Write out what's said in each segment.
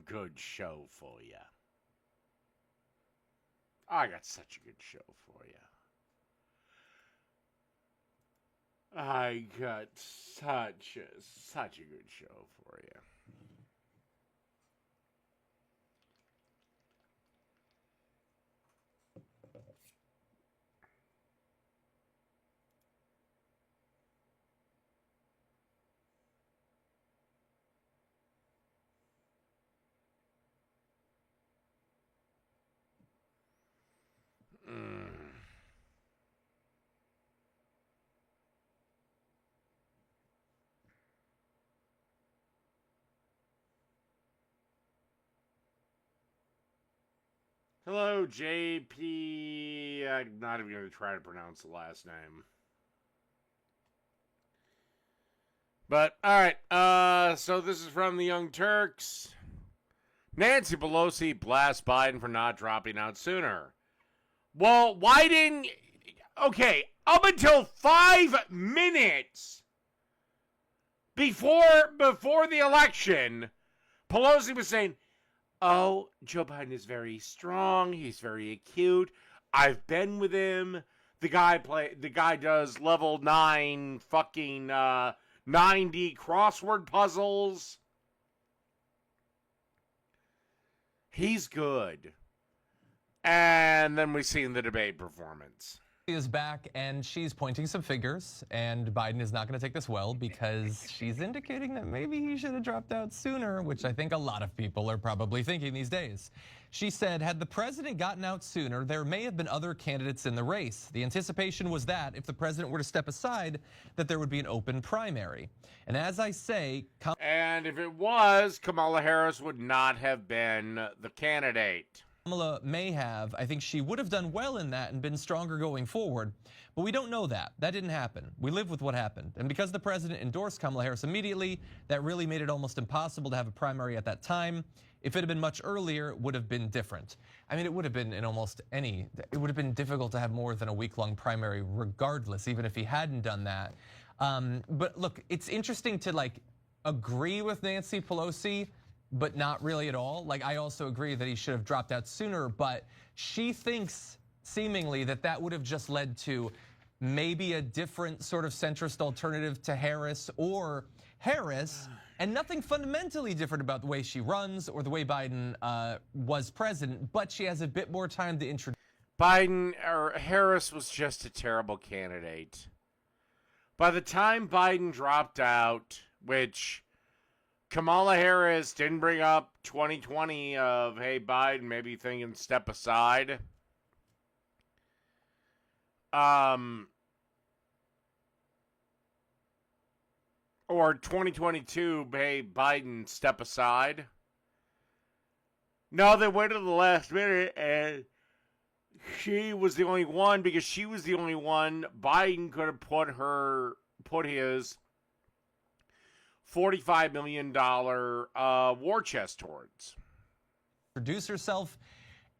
Good show for you. I got such a good show for you. I got such a good show for you. Hello, JP. I'm not even going to try to pronounce the last name. But, alright, so this is from the Young Turks. Nancy Pelosi blasts Biden for not dropping out sooner. Well, why didn't... Okay, up until 5 minutes before the election, Pelosi was saying, oh, Joe Biden is very strong. He's very acute. I've been with him. The guy does level 9 fucking 90 crossword puzzles. He's good. And then we see in the debate performance. She is back and she's pointing some figures, and Biden is not going to take this well because she's indicating that maybe he should have dropped out sooner, which I think a lot of people are probably thinking these days. She said, had the president gotten out sooner, there may have been other candidates in the race. The anticipation was that if the president were to step aside, that there would be an open primary. And as I say, and if it was, Kamala Harris would not have been the candidate. Kamala may have. I think she would have done well in that and been stronger going forward. But we don't know that. That didn't happen. We live with what happened. And because the president endorsed Kamala Harris immediately, that really made it almost impossible to have a primary at that time. If it had been much earlier, it would have been different. I mean, it would have been in almost any, it would have been difficult to have more than a week-long primary regardless, even if he hadn't done that. But look, it's interesting to agree with Nancy Pelosi, but not really at all. Like, I also agree that he should have dropped out sooner, but she thinks seemingly that would have just led to maybe a different sort of centrist alternative to Harris, or Harris, and nothing fundamentally different about the way she runs or the way Biden was president, but she has a bit more time to introduce. Harris was just a terrible candidate. By the time Biden dropped out, which Kamala Harris didn't bring up 2020 of, hey, Biden, maybe thinking step aside. Or 2022, hey, Biden, step aside. No, they waited to the last minute, and she was the only one, because she was the only one Biden could have put his $45 million war chest towards. Introduce herself,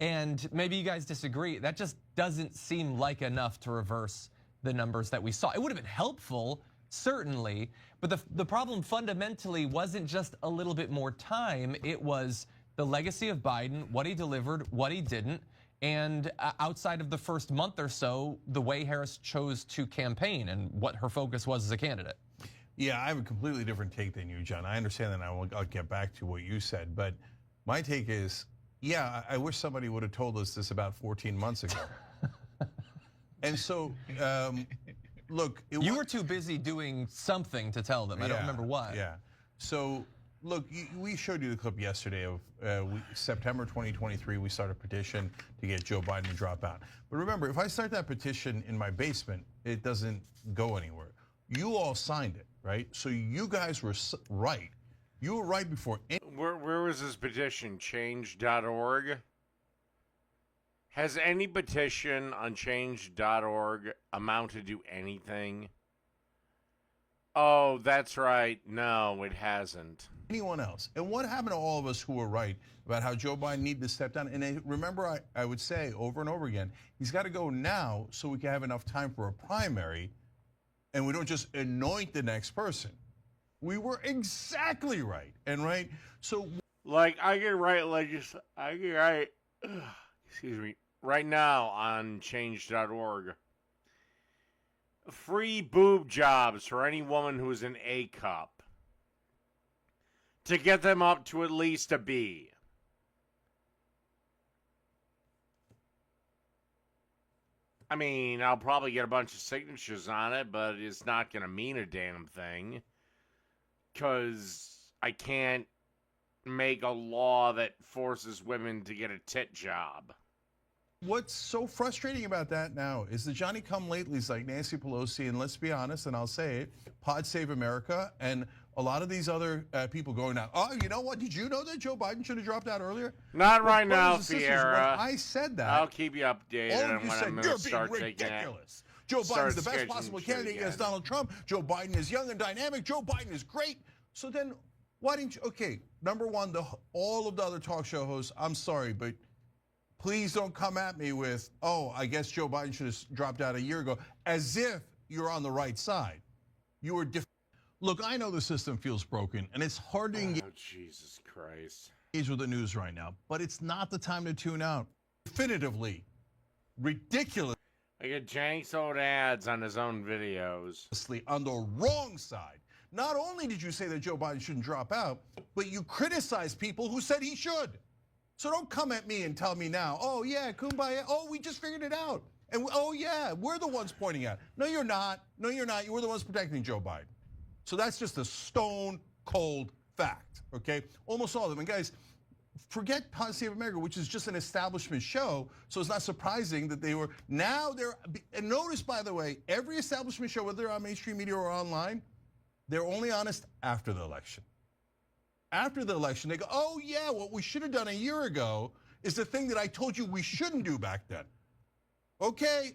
and maybe you guys disagree. That just doesn't seem like enough to reverse the numbers that we saw. It would have been helpful, certainly, but the problem fundamentally wasn't just a little bit more time. It was the legacy of Biden, what he delivered, what he didn't, and outside of the first month or so, the way Harris chose to campaign and what her focus was as a candidate. Yeah, I have a completely different take than you, John. I understand that, and I'll get back to what you said. But my take is, yeah, I wish somebody would have told us this about 14 months ago. And so, look. You were too busy doing something to tell them. I don't remember what. Yeah. So, look, we showed you the clip yesterday of September 2023. We started a petition to get Joe Biden to drop out. But remember, if I start that petition in my basement, it doesn't go anywhere. You all signed it, right? So you guys were right. You were right before. Where was this petition? Change.org? Has any petition on change.org amounted to anything? Oh, that's right. No, it hasn't. Anyone else? And what happened to all of us who were right about how Joe Biden needed to step down? And remember, I would say over and over again, he's got to go now so we can have enough time for a primary, and we don't just anoint the next person. We were exactly right, and right. So Like I can write excuse me, right now on change.org. Free boob jobs for any woman who's an A cup to get them up to at least a B. I mean, I'll probably get a bunch of signatures on it, but it's not going to mean a damn thing. Because I can't make a law that forces women to get a tit job. What's so frustrating about that now is the Johnny come latelys like Nancy Pelosi, and let's be honest, and I'll say it, Pod Save America, and a lot of these other people going out, oh, you know what, did you know that Joe Biden should have dropped out earlier? Not Well, right now, brothers and sisters, Sierra. when I said that, I'll keep you updated all on of you when said, I'm going you're to start being taking it. ridiculous. Joe Biden's the best possible candidate against Donald Trump. Joe Biden is young and dynamic. Joe Biden is great. So then why didn't you, okay, number one, all of the other talk show hosts, I'm sorry, but please don't come at me with, oh, I guess Joe Biden should have dropped out a year ago, as if you're on the right side. You were Look, I know the system feels broken, and it's hard to engage Jesus Christ. with the news right now, but it's not the time to tune out. Definitively, ridiculously I get Janks old ads on his own videos. on the wrong side. Not only did you say that Joe Biden shouldn't drop out, but you criticized people who said he should. So don't come at me and tell me now, oh yeah, kumbaya, oh, we just figured it out. And oh yeah, we're the ones pointing out. No, you're not. No, you're not. You were the ones protecting Joe Biden. So that's just a stone cold fact, okay? Almost all of them. And guys, forget Pod Save America, which is just an establishment show. So it's not surprising that they were, now they're, and notice by the way, every establishment show, whether they're on mainstream media or online, they're only honest after the election. After the election, they go, oh yeah, what we should have done a year ago is the thing that I told you we shouldn't do back then. Okay,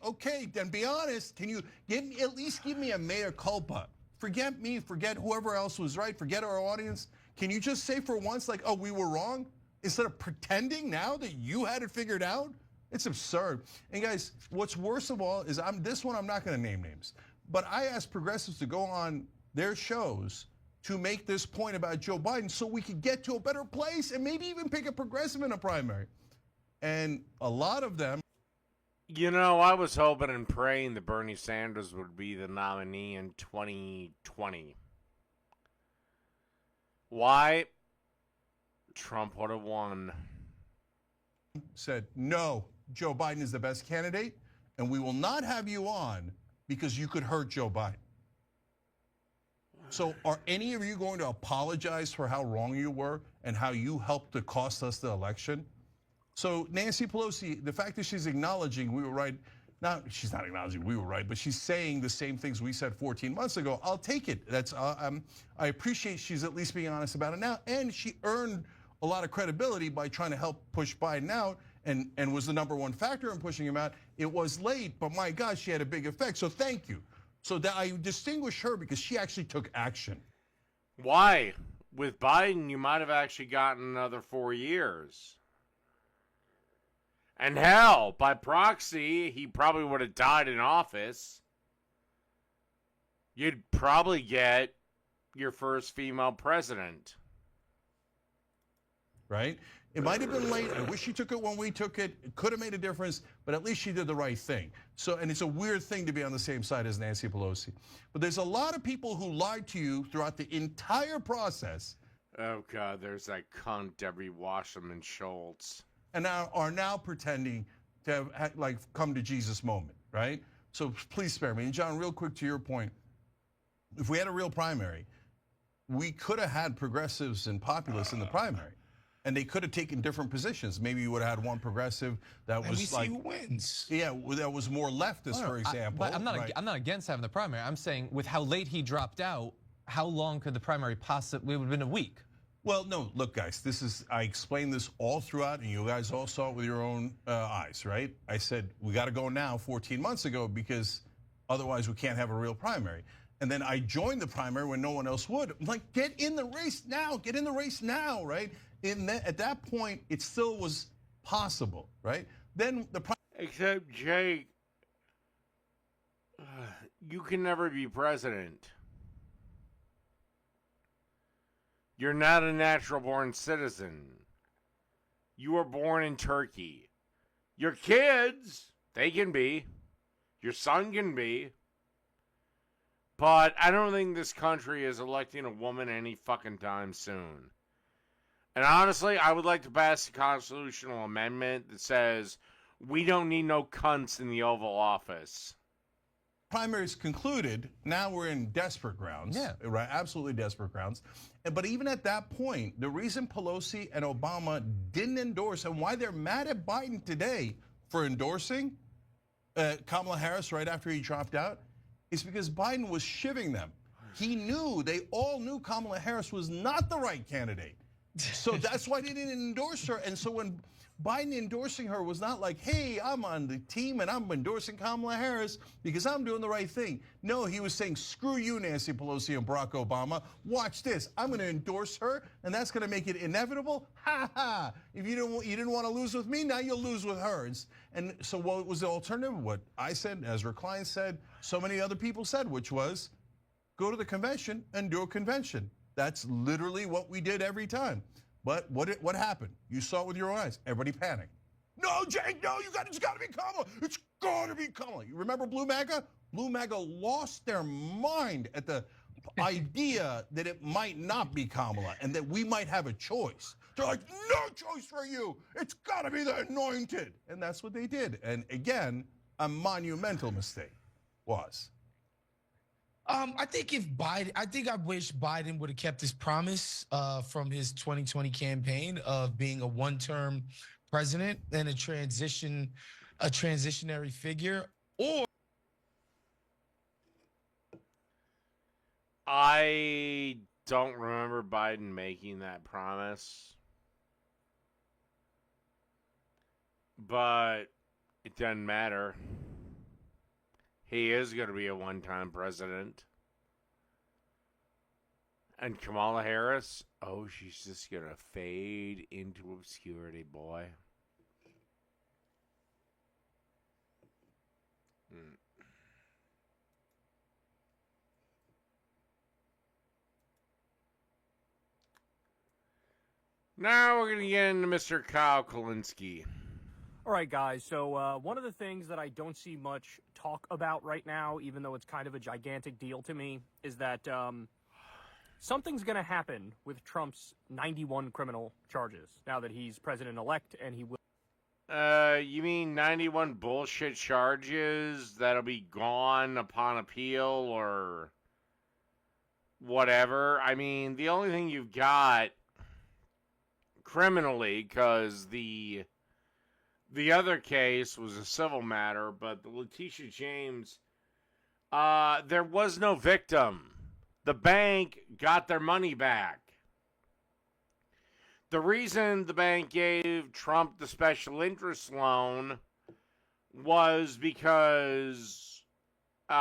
then be honest. Can you at least give me a mea culpa? Forget me, forget whoever else was right, forget our audience. Can you just say for once, like, oh, we were wrong? Instead of pretending now that you had it figured out? It's absurd. And guys, what's worse of all is I'm not gonna name names, but I asked progressives to go on their shows to make this point about Joe Biden so we could get to a better place and maybe even pick a progressive in a primary. And a lot of them. You know, I was hoping and praying that Bernie Sanders would be the nominee in 2020. Why? Trump would have won. Said, no, Joe Biden is the best candidate, and we will not have you on because you could hurt Joe Biden. So are any of you going to apologize for how wrong you were and how you helped to cost us the election? So Nancy Pelosi, the fact that she's acknowledging we were right, now she's not acknowledging we were right, but she's saying the same things we said 14 months ago, I'll take it. I appreciate she's at least being honest about it now, and she earned a lot of credibility by trying to help push Biden out and was the #1 factor in pushing him out. It was late, but my God, she had a big effect, so thank you. So that I distinguish her because she actually took action. Why? With Biden, you might have actually gotten another 4 years. And hell, by proxy, he probably would have died in office. You'd probably get your first female president. Right? It might have been late. I wish she took it when we took it. It could have made a difference, but at least she did the right thing. So, and it's a weird thing to be on the same side as Nancy Pelosi. But there's a lot of people who lied to you throughout the entire process. Oh God, there's that cunt Debbie Wasserman Schultz. And are now pretending to have like come to Jesus moment, right? So please spare me. And John, real quick to your point, if we had a real primary, we could have had progressives and populists in the primary. And they could have taken different positions. Maybe you would have had one progressive that was and we like, see who wins. Yeah, that was more leftist, for example. But I'm not against having the primary. I'm saying with how late he dropped out, how long could the primary possibly? It would have been a week. Well, no, look, guys, I explained this all throughout, and you guys all saw it with your own eyes, right? I said, we got to go now 14 months ago because otherwise we can't have a real primary. And then I joined the primary when no one else would. I'm like, get in the race now, get in the race now, right? At that point, it still was possible, right? Then the Except, Jake, you can never be president. You're not a natural born citizen. You were born in Turkey. Your kids, they can be. Your son can be. But I don't think this country is electing a woman any fucking time soon. And honestly, I would like to pass a constitutional amendment that says we don't need no cunts in the Oval Office. Primaries concluded. Now we're in desperate grounds. Yeah. Right, absolutely desperate grounds. But even at that point, the reason Pelosi and Obama didn't endorse and why they're mad at Biden today for endorsing Kamala Harris right after he dropped out is because Biden was shivving them. He knew, they all knew Kamala Harris was not the right candidate. So that's why they didn't endorse her. And so when Biden endorsing her was not like, hey, I'm on the team and I'm endorsing Kamala Harris because I'm doing the right thing. No, he was saying, screw you, Nancy Pelosi and Barack Obama. Watch this. I'm going to endorse her, and that's going to make it inevitable. Ha ha. If you didn't want to lose with me, now you'll lose with her. And so what was the alternative? What I said, Ezra Klein said, so many other people said, which was go to the convention and do a convention. That's literally what we did every time. But what happened? You saw it with your own eyes. Everybody panicked. No, Jake, no, it's got to be Kamala. It's got to be Kamala. You remember Blue MAGA? Blue MAGA lost their mind at the idea that it might not be Kamala and that we might have a choice. They're like, no choice for you. It's got to be the anointed. And that's what they did. And again, a monumental mistake was. I think I wish Biden would have kept his promise from his 2020 campaign of being a one-term president and a transitionary figure. Or I don't remember Biden making that promise, but it doesn't matter. He is going to be a one-time president. And Kamala Harris, oh, she's just going to fade into obscurity, boy. Now we're going to get into Mr. Kyle Kulinski. All right, guys. So one of the things that I don't see much talk about right now, even though it's kind of a gigantic deal to me, is that something's going to happen with Trump's 91 criminal charges now that he's president-elect and he will. You mean 91 bullshit charges that'll be gone upon appeal or whatever? I mean, the only thing you've got criminally, because the other case was a civil matter, but the Letitia James, there was no victim. The bank got their money back. The reason the bank gave Trump the special interest loan was because they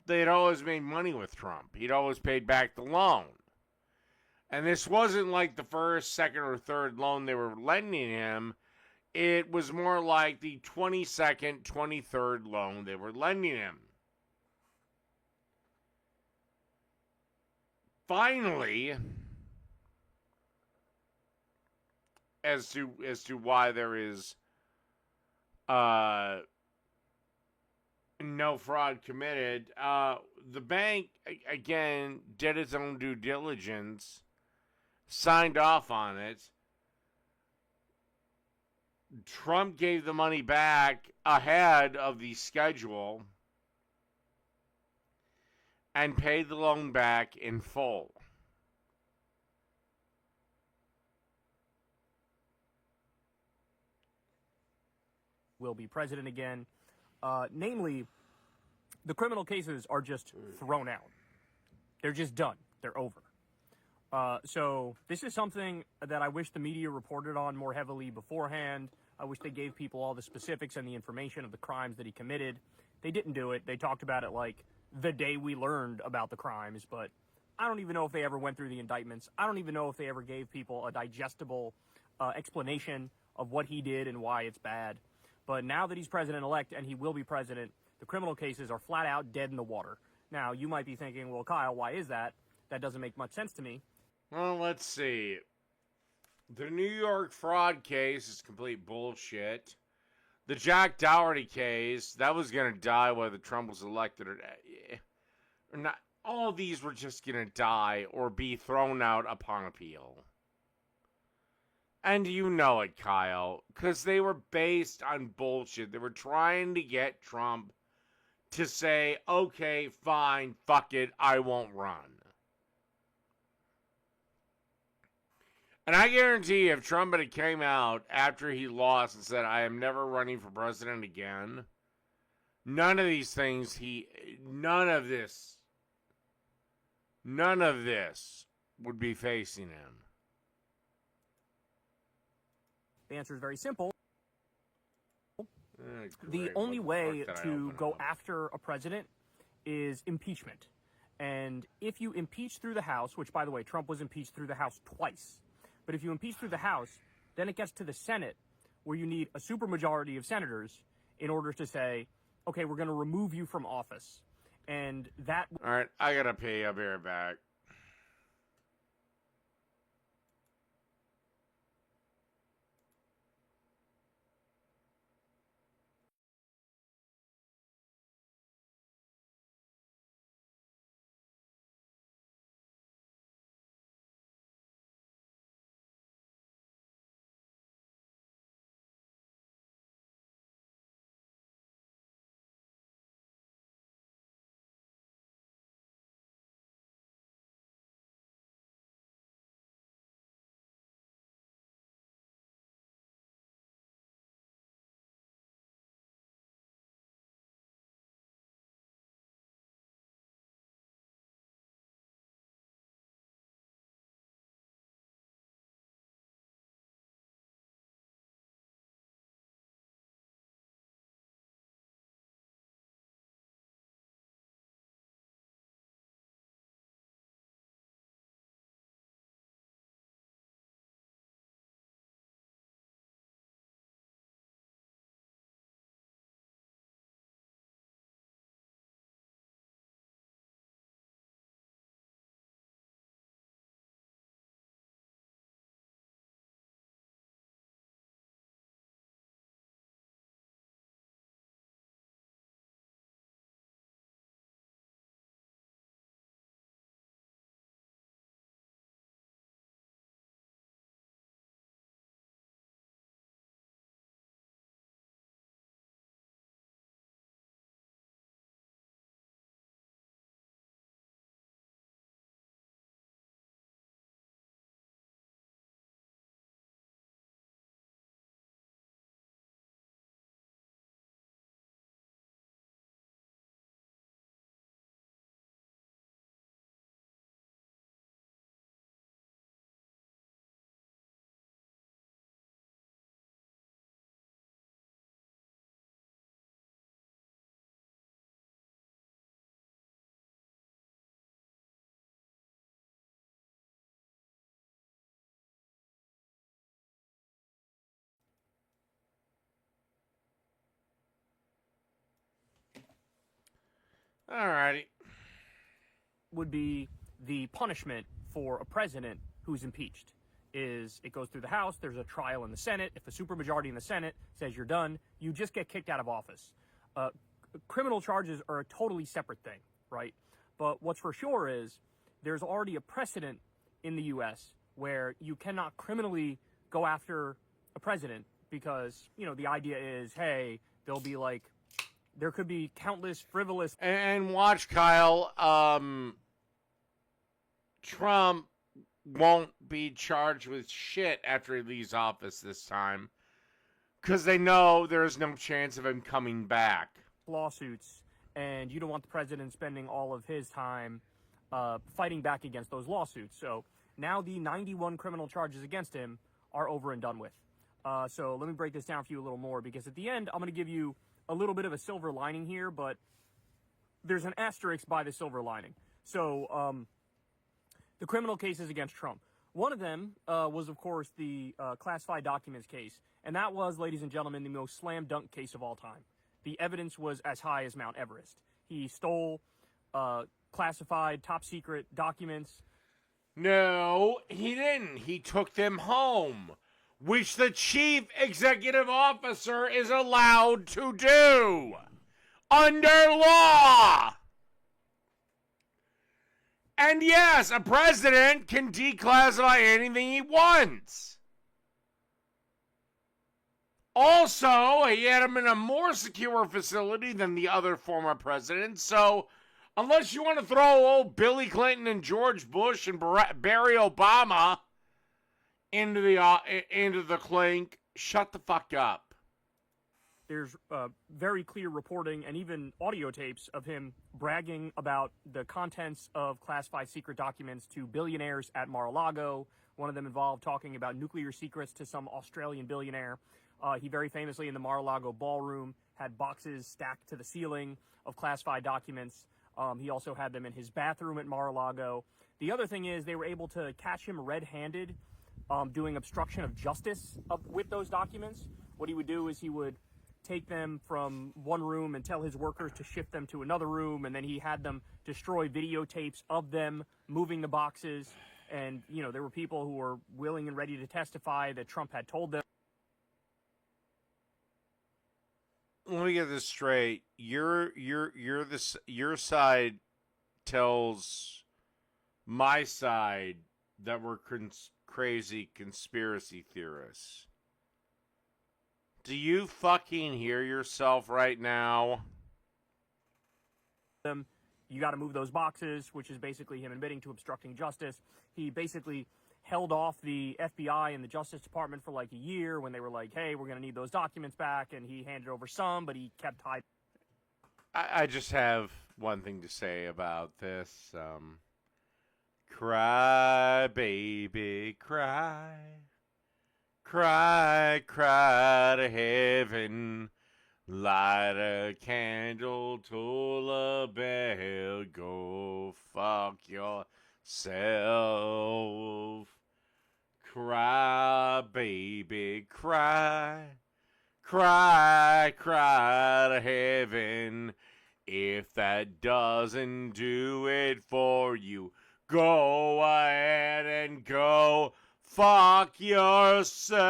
had always made money with Trump. He'd always paid back the loan. And this wasn't like the first, second, or third loan they were lending him. It was more like the 22nd, 23rd loan they were lending him. Finally, as to why there is no fraud committed, the bank, again, did its own due diligence, signed off on it. Trump gave the money back ahead of the schedule and paid the loan back in full. Will be president again. Namely, the criminal cases are just thrown out. They're just done. They're over. So this is something that I wish the media reported on more heavily beforehand. I wish they gave people all the specifics and the information of the crimes that he committed. They didn't do it. They talked about it like the day we learned about the crimes, but I don't even know if they ever went through the indictments. I don't even know if they ever gave people a digestible explanation of what he did and why it's bad. But now that he's president-elect and he will be president, the criminal cases are flat out dead in the water. Now, you might be thinking, well, Kyle, why is that? that doesn't make much sense to me. Well, let's see. The New York fraud case is complete bullshit. The Jack Dougherty case, that was going to die whether Trump was elected or not. All of these were just going to die or be thrown out upon appeal. And you know it, Kyle, because they were based on bullshit. They were trying to get Trump to say, okay, fine, fuck it, I won't run. And I guarantee if Trump had came out after he lost and said, I am never running for president again, none of this would be facing him. The answer is very simple. The Great. only What the way fuck did I to open go up? after a president is impeachment. And if you impeach through the House, which, by the way, Trump was impeached through the House twice, but if you impeach through the House, then it gets to the Senate, where you need a supermajority of senators in order to say, okay, we're going to remove you from office. And that... All right, I gotta pay. I'll be right back. Alrighty. would be the punishment for a president who's impeached. Is it goes through the House, there's a trial in the Senate. If a supermajority in the Senate says you're done, you just get kicked out of office. Criminal charges are a totally separate thing, right? But what's for sure is there's already a precedent in the U.S. where you cannot criminally go after a president because, you know, the idea is, hey, there'll be like, there could be countless frivolous... And watch, Kyle, Trump won't be charged with shit after he leaves office this time because they know there is no chance of him coming back. lawsuits, and you don't want the president spending all of his time fighting back against those lawsuits. So now the 91 criminal charges against him are over and done with. So let me break this down for you a little more, because at the end, I'm going to give you a little bit of a silver lining here, but there's an asterisk by the silver lining. So the criminal cases against Trump. One of them was, of course, the classified documents case. And that was, ladies and gentlemen, the most slam dunk case of all time. The evidence was as high as Mount Everest. He stole classified, top secret documents No, he didn't. He took them home, which the chief executive officer is allowed to do under law. And yes, a president can declassify anything he wants. Also, he had him in a more secure facility than the other former presidents, so unless you want to throw old Billy Clinton and George Bush and Barry Obama into the clink, shut the fuck up. There's very clear reporting and even audio tapes of him bragging about the contents of classified secret documents to billionaires at Mar-a-Lago. One of them involved talking about nuclear secrets to some Australian billionaire. He very famously in the Mar-a-Lago ballroom had boxes stacked to the ceiling of classified documents. He also had them in his bathroom at Mar-a-Lago. The other thing is they were able to catch him red-handed doing obstruction of justice with those documents. What he would do is he would take them from one room and tell his workers to shift them to another room, and then he had them destroy videotapes of them moving the boxes. And, you know, there were people who were willing and ready to testify that Trump had told them. Let me get this straight. Your side tells my side that we're crazy conspiracy theorists. Do you fucking hear yourself right now? You got to move those boxes, which is basically him admitting to obstructing justice. He basically held off the FBI and the Justice Department for like a year when they were like, hey, we're going to need those documents back. And he handed over some, but he kept hiding. I just have one thing to say about this. Cry, baby, cry. Cry, cry to heaven. Light a candle, toll a bell, go fuck yourself. Cry, baby, cry. Cry, cry to heaven. If that doesn't do it for you, go ahead and go fuck yourselves.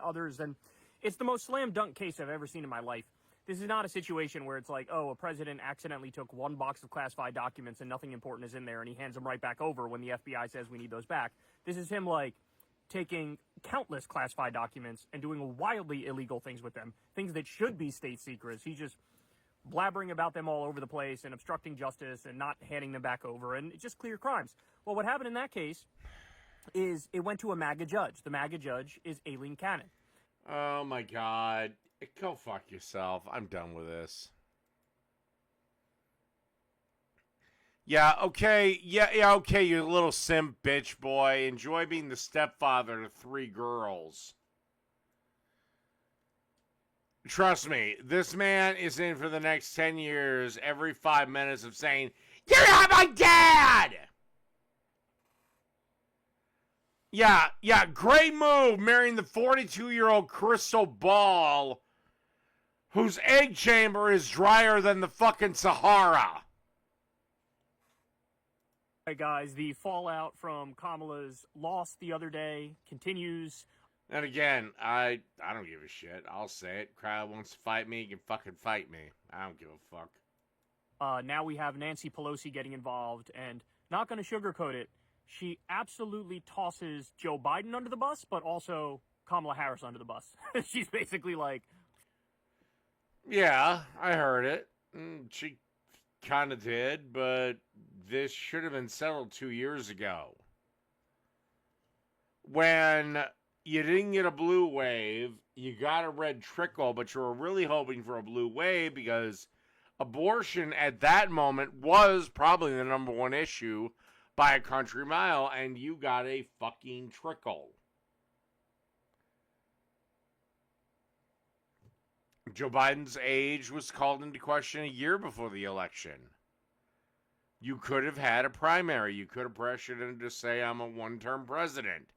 Others, and it's the most slam dunk case I've ever seen in my life. This is not a situation where it's like, oh, a president accidentally took one box of classified documents and nothing important is in there and he hands them right back over when the FBI says we need those back. This is him like taking countless classified documents and doing wildly illegal things with them, things that should be state secrets. He's just blabbering about them all over the place and obstructing justice and not handing them back over, and it's just clear crimes. Well, what happened in that case is it went to a MAGA judge. The MAGA judge is Aileen Cannon. Oh my God. Go fuck yourself. I'm done with this. Yeah, okay. Yeah, okay, you little simp bitch boy. Enjoy being the stepfather to 3 girls. Trust me, this man is in for the next 10 years every 5 minutes of saying, "You're not my dad!" Yeah, great move marrying the 42-year-old Crystal Ball, whose egg chamber is drier than the fucking Sahara. Hey guys, the fallout from Kamala's loss the other day continues. And again, I don't give a shit. I'll say it. Crowd wants to fight me, you can fucking fight me. I don't give a fuck. Now we have Nancy Pelosi getting involved, and not going to sugarcoat it, she absolutely tosses Joe Biden under the bus, but also Kamala Harris under the bus. She's basically like... Yeah, I heard it. She kind of did, but this should have been settled 2 years ago. When you didn't get a blue wave, you got a red trickle, but you were really hoping for a blue wave because abortion at that moment was probably the number one issue by a country mile, and you got a fucking trickle. Joe Biden's age was called into question a year before the election. You could have had a primary. You could have pressured him to say, I'm a one-term president.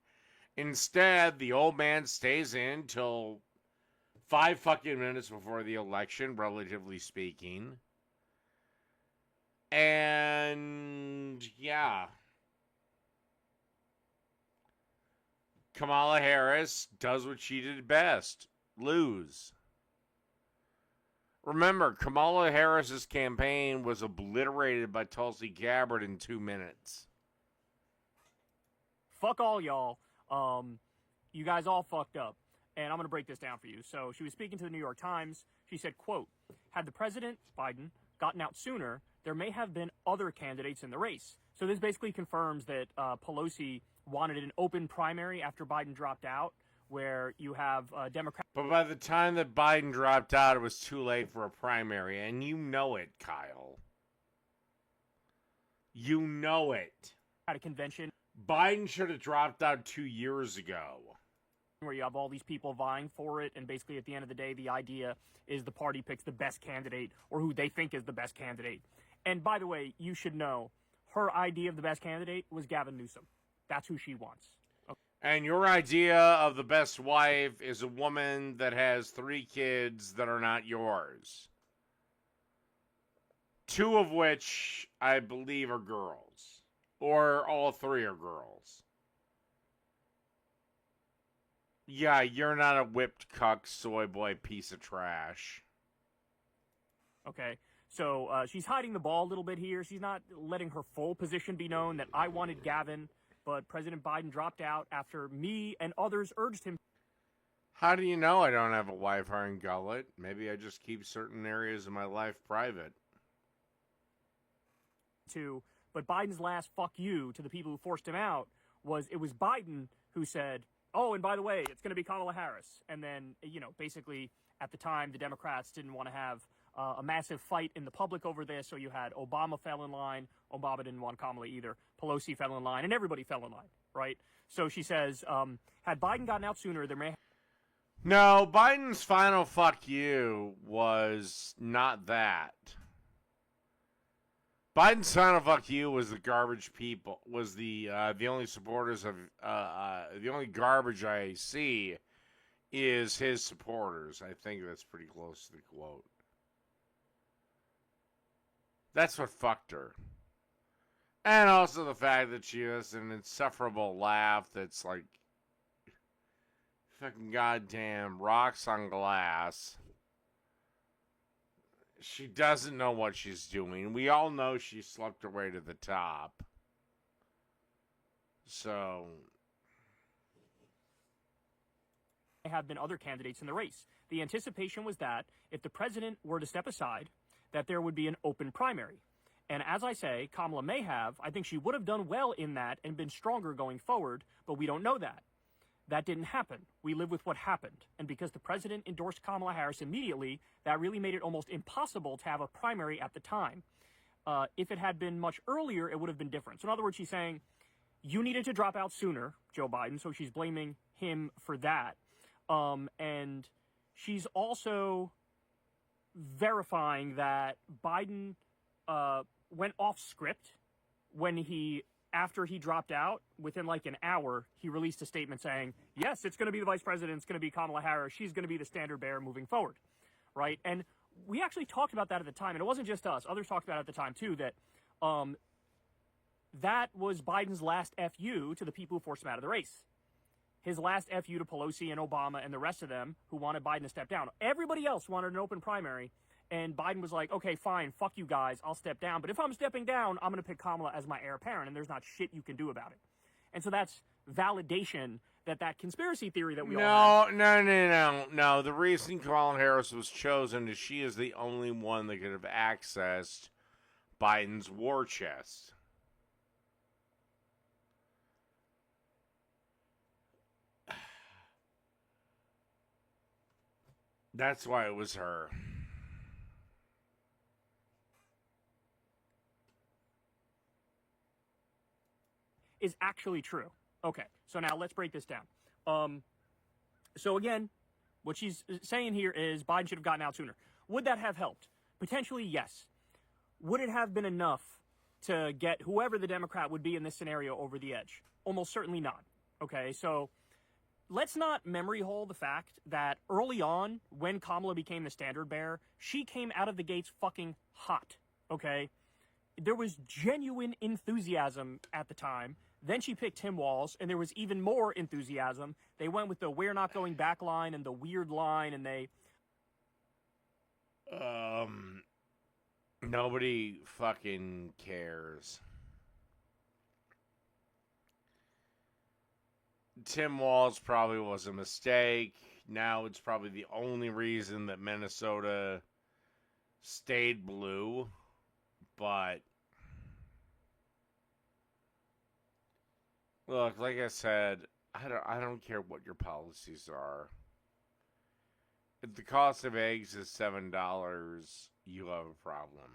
Instead, the old man stays in till 5 fucking minutes before the election, relatively speaking. And yeah, Kamala Harris does what she did best, lose. Remember, Kamala Harris's campaign was obliterated by Tulsi Gabbard in 2 minutes. Fuck all y'all. You guys all fucked up. And I'm going to break this down for you. So she was speaking to the New York Times. She said, quote, had the president, Biden, gotten out sooner, there may have been other candidates in the race. So this basically confirms that Pelosi wanted an open primary after Biden dropped out, where you have Democrats. But by the time that Biden dropped out, it was too late for a primary. And you know it, Kyle. You know it. At a convention Biden should have dropped out 2 years ago. where you have all these people vying for it, and basically at the end of the day, the idea is the party picks the best candidate or who they think is the best candidate. And by the way, you should know, her idea of the best candidate was Gavin Newsom. That's who she wants. Okay. And your idea of the best wife is a woman that has 3 kids that are not yours. 2 of which I believe are girls. Or all 3 are girls. Yeah, you're not a whipped cuck soy boy piece of trash. Okay, so she's hiding the ball a little bit here. She's not letting her full position be known that I wanted Gavin, but President Biden dropped out after me and others urged him. How do you know I don't have a wife hiring gullet? Maybe I just keep certain areas of my life private. But Biden's last fuck you to the people who forced him out was Biden who said, oh, and by the way, it's going to be Kamala Harris. And then, basically at the time, the Democrats didn't want to have a massive fight in the public over this. So you had Obama fell in line. Obama didn't want Kamala either. Pelosi fell in line, and everybody fell in line, right? So she says, had Biden gotten out sooner, there may. No, Biden's final fuck you was not that. Biden's final fuck you was the garbage people, was the only supporters of, the only garbage I see is his supporters. I think that's pretty close to the quote. That's what fucked her. And also the fact that she has an insufferable laugh that's like fucking goddamn rocks on glass. She doesn't know what she's doing. We all know she slept her way to the top. So There have been other candidates in the race. The anticipation was that if the president were to step aside, that there would be an open primary. And as I say, Kamala may have. I think she would have done well in that and been stronger going forward, but we don't know that. That didn't happen. We live with what happened. And because the president endorsed Kamala Harris immediately, that really made it almost impossible to have a primary at the time. If it had been much earlier, it would have been different. So in other words, she's saying, you needed to drop out sooner, Joe Biden, so she's blaming him for that. And she's also verifying that Biden went off script when after he dropped out, within like an hour, he released a statement saying, yes, it's going to be the vice president. It's going to be Kamala Harris. She's going to be the standard bearer moving forward. Right. And we actually talked about that at the time. And it wasn't just us. Others talked about it at the time, too, that that was Biden's last FU to the people who forced him out of the race. His last FU to Pelosi and Obama and the rest of them who wanted Biden to step down. Everybody else wanted an open primary. And Biden was like, okay, fine, fuck you guys, I'll step down. But if I'm stepping down, I'm going to pick Kamala as my heir apparent, and there's not shit you can do about it. And so that's validation that conspiracy theory that we all have. No. The reason Kamala Harris was chosen is she is the only one that could have accessed Biden's war chest. That's why it was her. Is actually true. Okay, so now let's break this down. So again, what she's saying here is Biden should have gotten out sooner. Would that have helped? Potentially, yes. Would it have been enough to get whoever the Democrat would be in this scenario over the edge? Almost certainly not. Okay, so let's not memory hole the fact that early on, when Kamala became the standard bearer, she came out of the gates fucking hot. Okay? there was genuine enthusiasm at the time. Then she picked Tim Walz, and there was even more enthusiasm. They went with the "we're not going back" line and the weird line, and they. Nobody fucking cares. Tim Walz probably was a mistake. Now it's probably the only reason that Minnesota stayed blue. But look, like I said, I don't care what your policies are. If the cost of eggs is $7, you have a problem.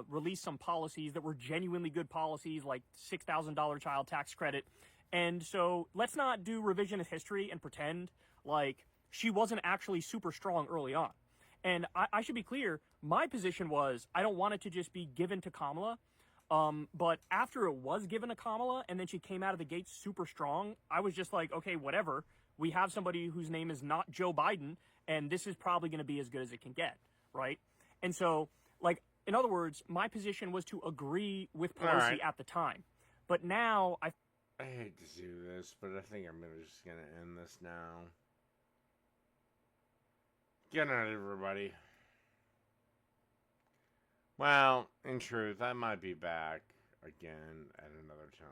Release some policies that were genuinely good policies, like $6,000 child tax credit. And so let's not do revisionist history and pretend like she wasn't actually super strong early on. And I should be clear, my position was I don't want it to just be given to Kamala. But after it was given to Kamala and then she came out of the gates super strong, I was just like, okay, whatever. We have somebody whose name is not Joe Biden, and this is probably going to be as good as it can get, right? And so, like, in other words, my position was to agree with Pelosi at the time. But now I hate to do this, but I think I'm just going to end this now. Good night, everybody. Well, in truth, I might be back again at another time.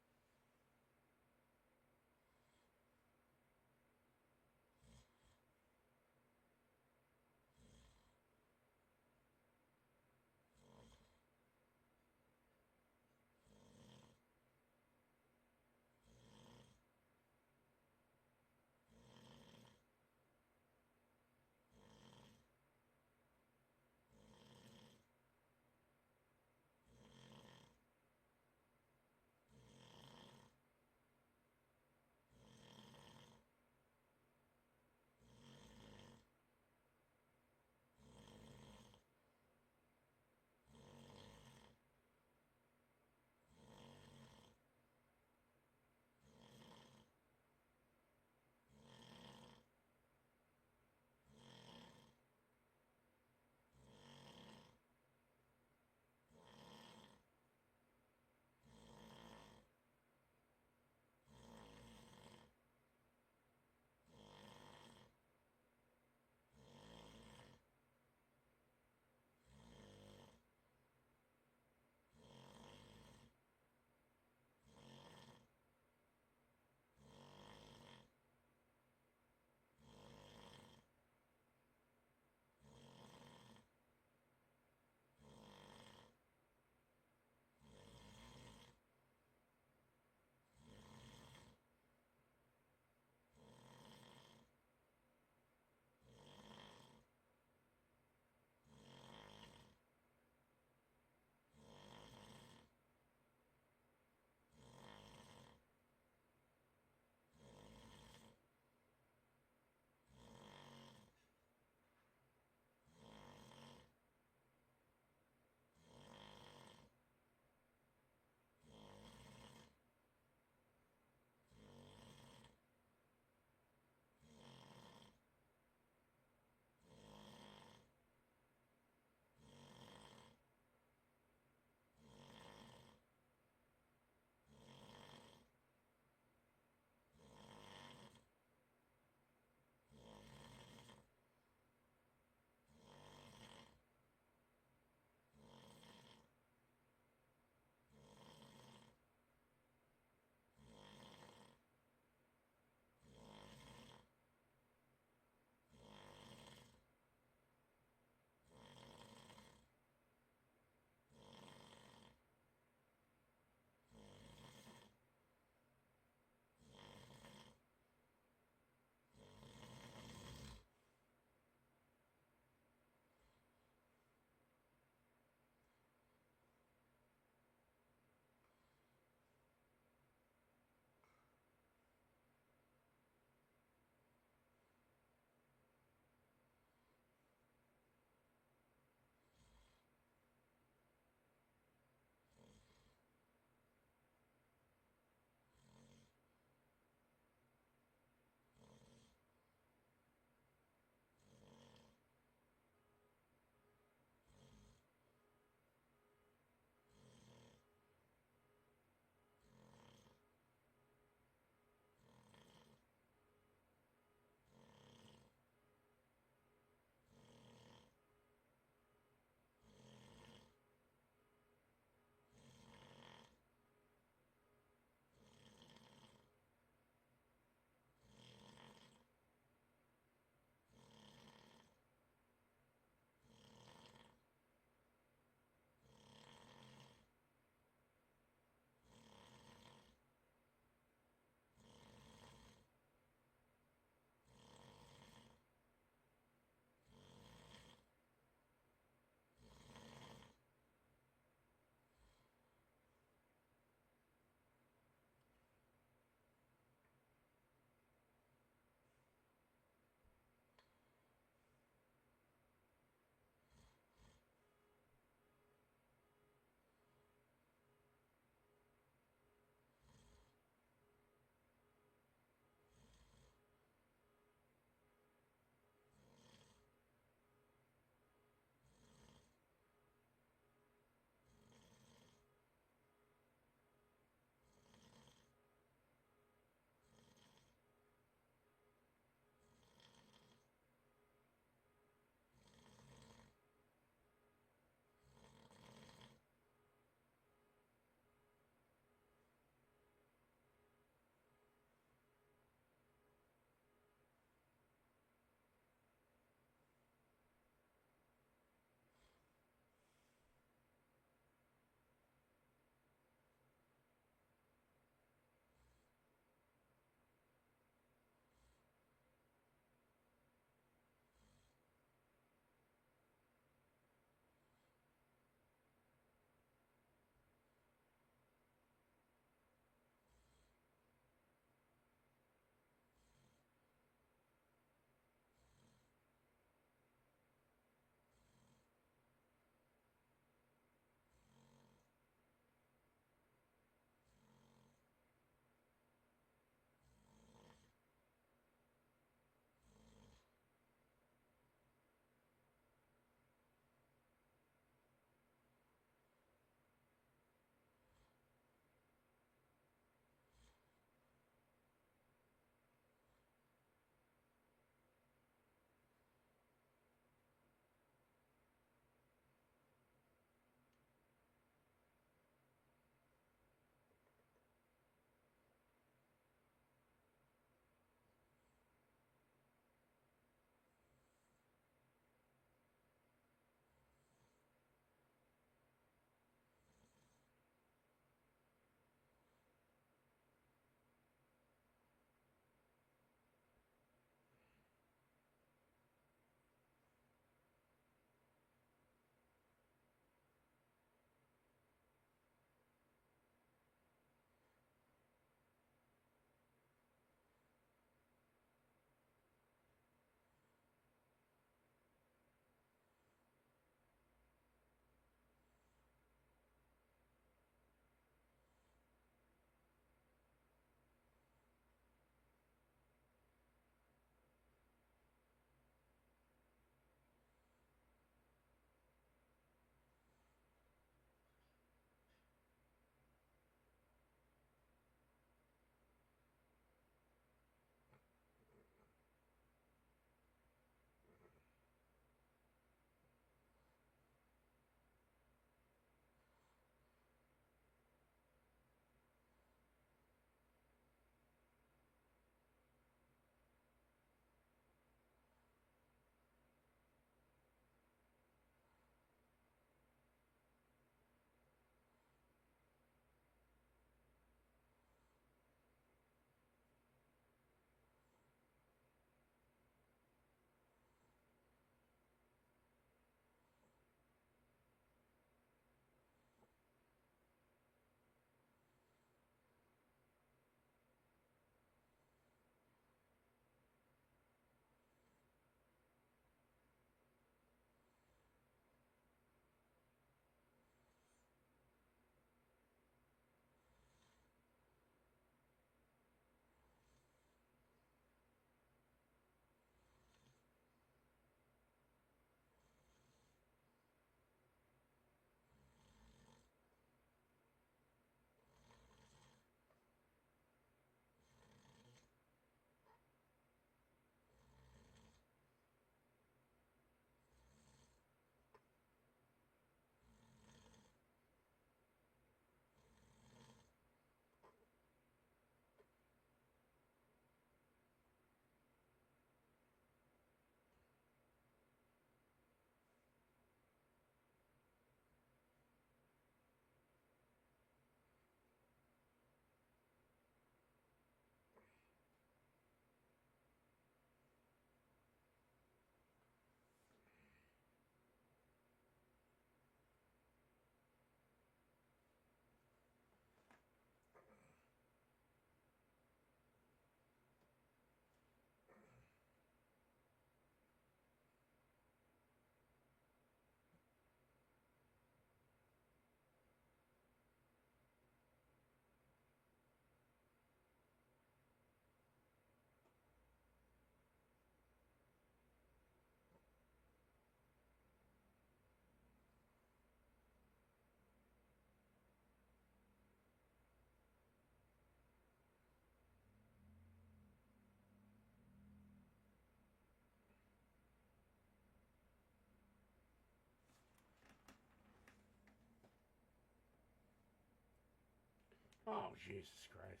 Oh, Jesus Christ.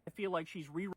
I feel like she's rewriting